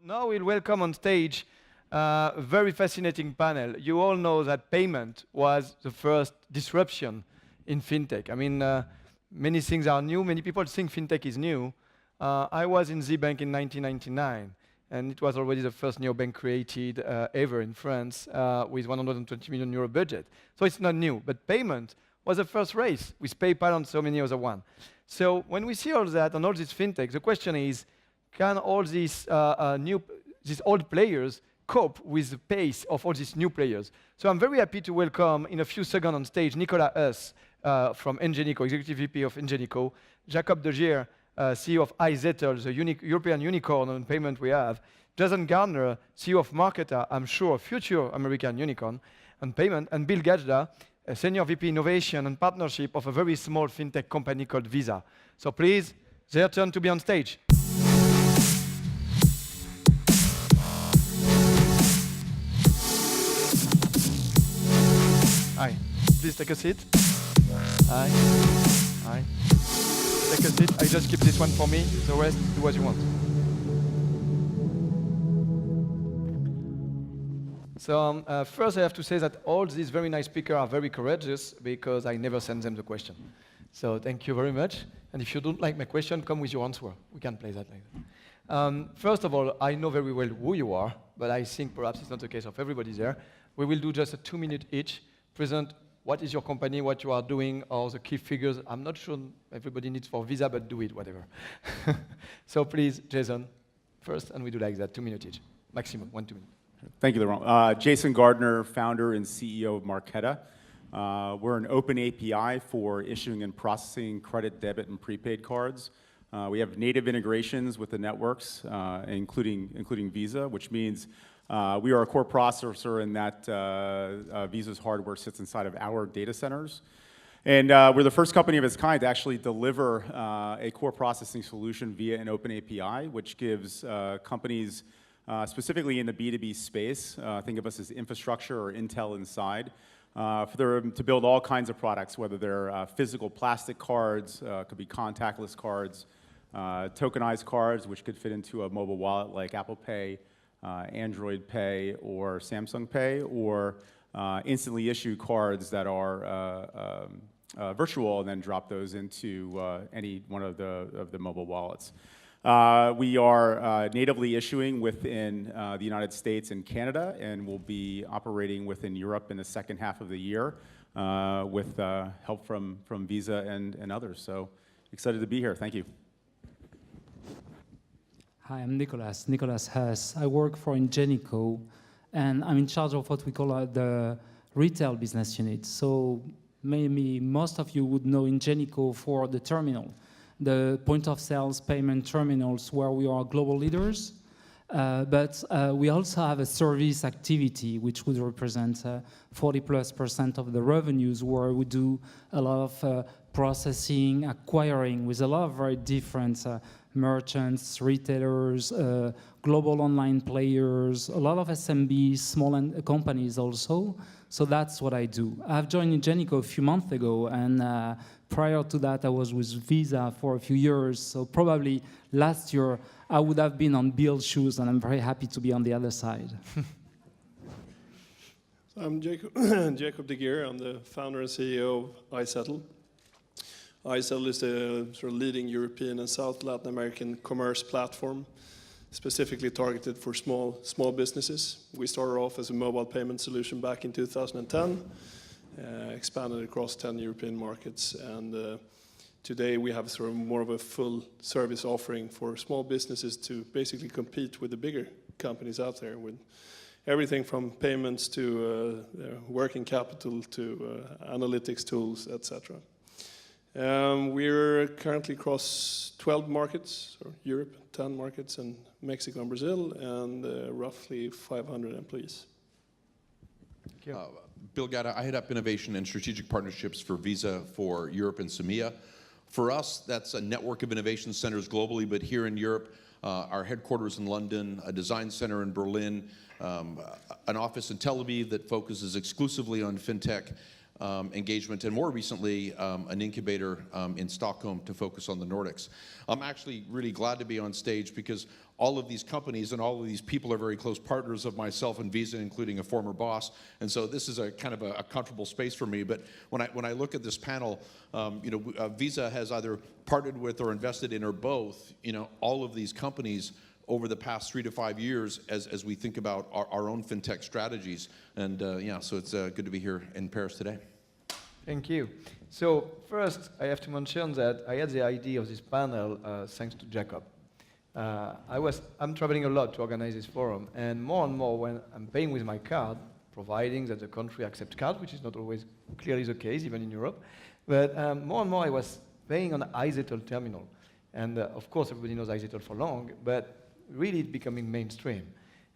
Now we'll welcome on stage a very fascinating panel. You all know that payment was the first disruption in fintech. I mean, many things are new. Many people think fintech is new. I was in the bank in 1999, and it was already the first neobank created ever in France with 120 million euro budget. So it's not new, but payment was the first race with PayPal and so many other ones. So when we see all that and all this fintech, the question is, can all these these old players cope with the pace of all these new players? So I'm very happy to welcome in a few seconds on stage Huss from Ingenico, Executive VP of Ingenico, Geer, CEO of iZettle, the European unicorn on payment we have, Gardner, CEO of Marqeta, I'm sure a future American unicorn on payment, and Gajda, a Senior VP Innovation and Partnership of a very small fintech company called Visa. So please, their turn to be on stage. Hi. Please take a seat. Hi. Hi. Take a seat. I just keep this one for me. The rest, do what you want. So first I have to say that all these very nice speakers are very courageous because I never send them the question. So thank you very much. And if you don't like my question, come with your answer. We can play that later. First of all, I know very well who you are, but I think perhaps it's not the case of everybody there. We will do just a 2-minute each. Present what is your company, what you are doing, or the key figures. I'm not sure everybody needs for Visa, but do it, whatever. So please, Jason, first, and we do like that, 2 minutes each. Maximum, 1-2 minutes. Thank you, Laurent. Jason Gardner, founder and CEO of Marqeta. We're an open API for issuing and processing credit, debit, and prepaid cards. We have native integrations with the networks, including Visa, which means we are a core processor in that Visa's hardware sits inside of our data centers. And we're the first company of its kind to actually deliver a core processing solution via an open API, which gives companies, specifically in the B2B space, think of us as infrastructure or Intel inside, for them to build all kinds of products, whether they're physical plastic cards, could be contactless cards, tokenized cards, which could fit into a mobile wallet like Apple Pay, Android Pay, or Samsung Pay, or instantly issued cards that are virtual and then drop those into any one of the mobile wallets. We are natively issuing within the United States and Canada, and we'll be operating within Europe in the second half of the year with help from Visa and others. So excited to be here. Thank you. Hi, I'm Nicolas Huss. I work for Ingenico, and I'm in charge of what we call the retail business unit. So maybe most of you would know Ingenico for the terminal, the point of sales payment terminals where we are global leaders. But we also have a service activity which would represent 40+% of the revenues, where we do a lot of processing, acquiring with a lot of very different merchants, retailers, global online players, a lot of SMBs, small companies also. So that's what I do. I've joined Ingenico a few months ago, and prior to that I was with Visa for a few years. So probably last year I would have been on Bill's shoes, and I'm very happy to be on the other side. So I'm Jacob de Geer. I'm the founder and CEO of iZettle. iZettle is a sort of leading European and South Latin American commerce platform, specifically targeted for small businesses. We started off as a mobile payment solution back in 2010, expanded across 10 European markets, and today we have sort of more of a full service offering for small businesses to basically compete with the bigger companies out there, with everything from payments to working capital to analytics tools, etc. We're currently across 12 markets, or Europe, 10 markets, and Mexico and Brazil, and roughly 500 employees. Bill Gajda, I head up innovation and strategic partnerships for Visa for Europe and CEMEA. For us, that's a network of innovation centers globally, but here in Europe, our headquarters in London, a design center in Berlin, an office in Tel Aviv that focuses exclusively on fintech, engagement, and more recently, an incubator in Stockholm to focus on the Nordics. I'm actually really glad to be on stage because all of these companies and all of these people are very close partners of myself and Visa, including a former boss. And so this is a kind of a comfortable space for me. But when I look at this panel, Visa has either partnered with or invested in or both, all of these companies over the past 3 to 5 years as we think about our own fintech strategies. And so it's good to be here in Paris today. Thank you. So first, I have to mention that I had the idea of this panel thanks to Jacob. I'm traveling a lot to organize this forum, and more when I'm paying with my card, providing that the country accepts cards, which is not always clearly the case, even in Europe, but more and more I was paying on iZettle terminal. And of course, everybody knows iZettle for long, but really it's becoming mainstream.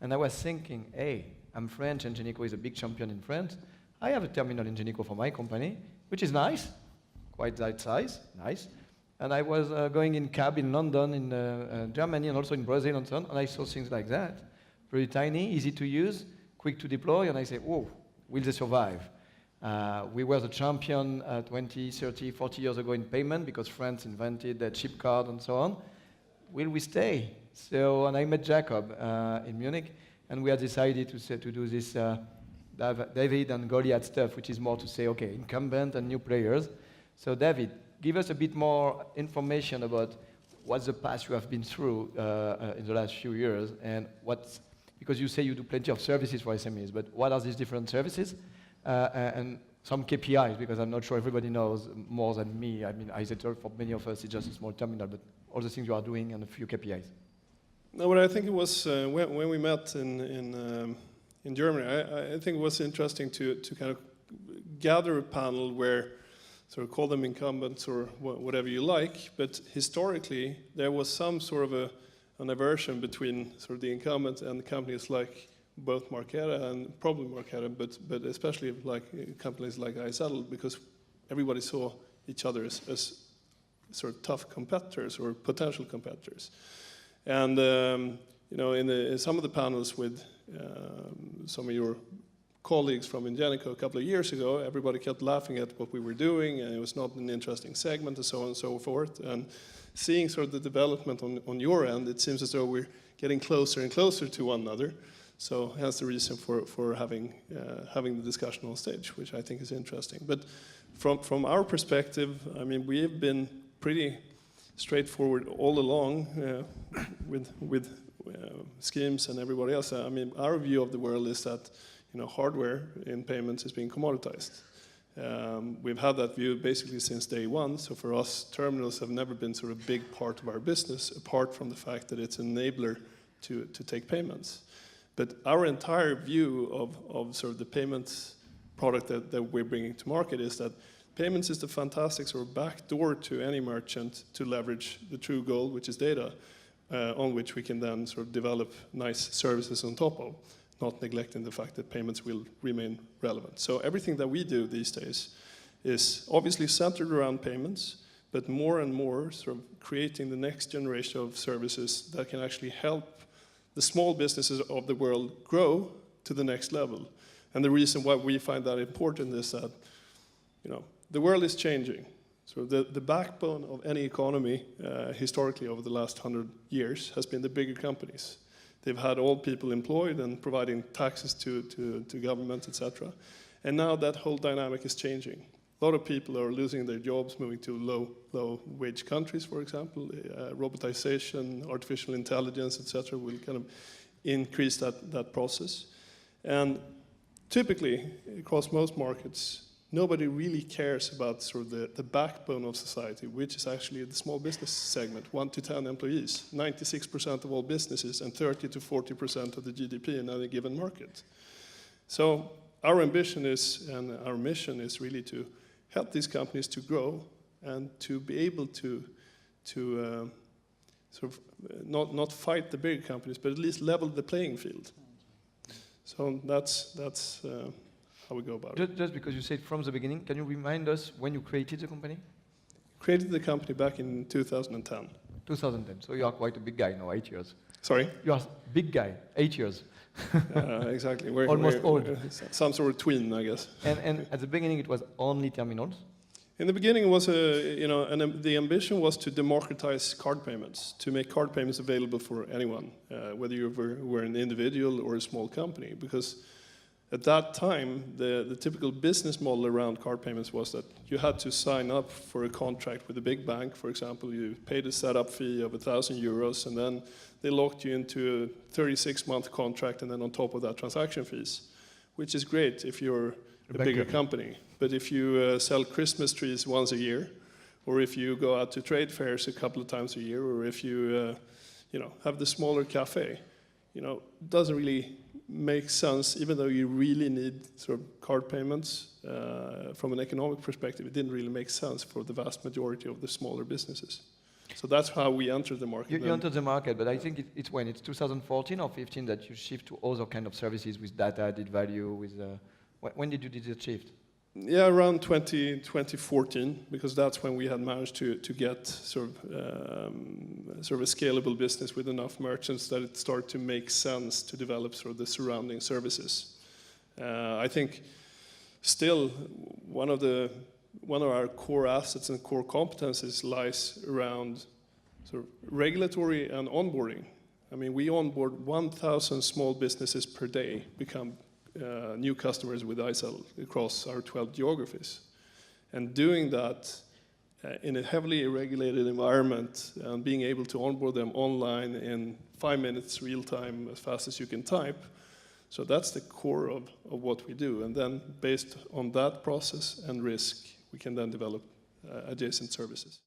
And I was thinking, hey, I'm French, and Ingenico is a big champion in France. I have a terminal in Ingenico for my company, which is nice, quite that size, nice. And I was going in cab in London, in Germany, and also in Brazil and so on, and I saw things like that. Very tiny, easy to use, quick to deploy, and I say, whoa, will they survive? We were the champion 20, 30, 40 years ago in payment because France invented the chip card and so on. Will we stay? So, and I met Jacob in Munich, and we had decided to do this David and Goliath stuff, which is more to say, okay, incumbent and new players. So David, give us a bit more information about what's the path you have been through in the last few years, and because you say you do plenty of services for SMEs, but what are these different services? And some KPIs, because I'm not sure everybody knows more than me. I mean, iZettle, for many of us, is just a small terminal, but all the things you are doing and a few KPIs. No, but I think it was when we met in Germany, I think it was interesting to kind of gather a panel where, sort of call them incumbents or whatever you like, but historically there was some sort of an aversion between sort of the incumbents and companies like both Marqeta and probably Marqeta, but especially like companies like iZettle, because everybody saw each other as sort of tough competitors or potential competitors. And in some of the panels with some of your colleagues from Ingenico a couple of years ago, everybody kept laughing at what we were doing, and it was not an interesting segment, and so on and so forth. And seeing sort of the development on your end, it seems as though we're getting closer and closer to one another. So hence the reason for having the discussion on stage, which I think is interesting. But from our perspective, I mean, we have been pretty straightforward all along with schemes and everybody else. I mean, our view of the world is that hardware in payments is being commoditized. We've had that view basically since day one. So for us, terminals have never been sort of a big part of our business, apart from the fact that it's an enabler to take payments. But our entire view of sort of the payments product that we're bringing to market is that payments is the fantastic sort of backdoor to any merchant to leverage the true goal, which is data, on which we can then sort of develop nice services on top of, not neglecting the fact that payments will remain relevant. So everything that we do these days is obviously centered around payments, but more and more sort of creating the next generation of services that can actually help the small businesses of the world grow to the next level. And the reason why we find that important is that, the world is changing. So the backbone of any economy historically over the last 100 years has been the bigger companies. They've had all people employed and providing taxes to government, etc. And now that whole dynamic is changing. A lot of people are losing their jobs, moving to low-wage countries, for example. Robotization, artificial intelligence, etc. will kind of increase that process. And typically, across most markets, nobody really cares about sort of the backbone of society, which is actually the small business segment, 1 to 10 employees, 96% of all businesses, and 30 to 40% of the GDP in any given market. So our ambition is, and our mission is really to help these companies to grow and to be able to sort of not fight the big companies, but at least level the playing field. So that's how we go about it. Just because you said from the beginning, can you remind us when you created the company? Created the company back in 2010. 2010. So you are quite a big guy now, 8 years. Sorry? You are a big guy, 8 years. Exactly. Almost old. Some sort of twin, I guess. And at the beginning, it was only terminals. In the beginning, it was the ambition was to democratize card payments, to make card payments available for anyone, whether you were an individual or a small company. Because at that time, the typical business model around card payments was that you had to sign up for a contract with a big bank. For example, you paid a setup fee of €1,000, and then they locked you into a 36-month contract, and then on top of that, transaction fees, which is great if you're a bigger company. But if you sell Christmas trees once a year, or if you go out to trade fairs a couple of times a year, or if you have the smaller cafe, it doesn't really make sense, even though you really need sort of card payments from an economic perspective. It didn't really make sense for the vast majority of the smaller businesses. So that's how we entered the market. You entered the market, but I think it's when? It's 2014 or 15 that you shift to other kind of services with data added value. When did you do the shift? Yeah, around 2014, because that's when we had managed to get sort of a scalable business with enough merchants that it started to make sense to develop sort of the surrounding services. I think still one of our core assets and core competencies lies around sort of regulatory and onboarding. I mean, we onboard 1,000 small businesses per day become new customers with iZettle across our 12 geographies. And doing that in a heavily regulated environment and being able to onboard them online in 5 minutes real time as fast as you can type, so that's the core of what we do. And then based on that process and risk, we can then develop adjacent services.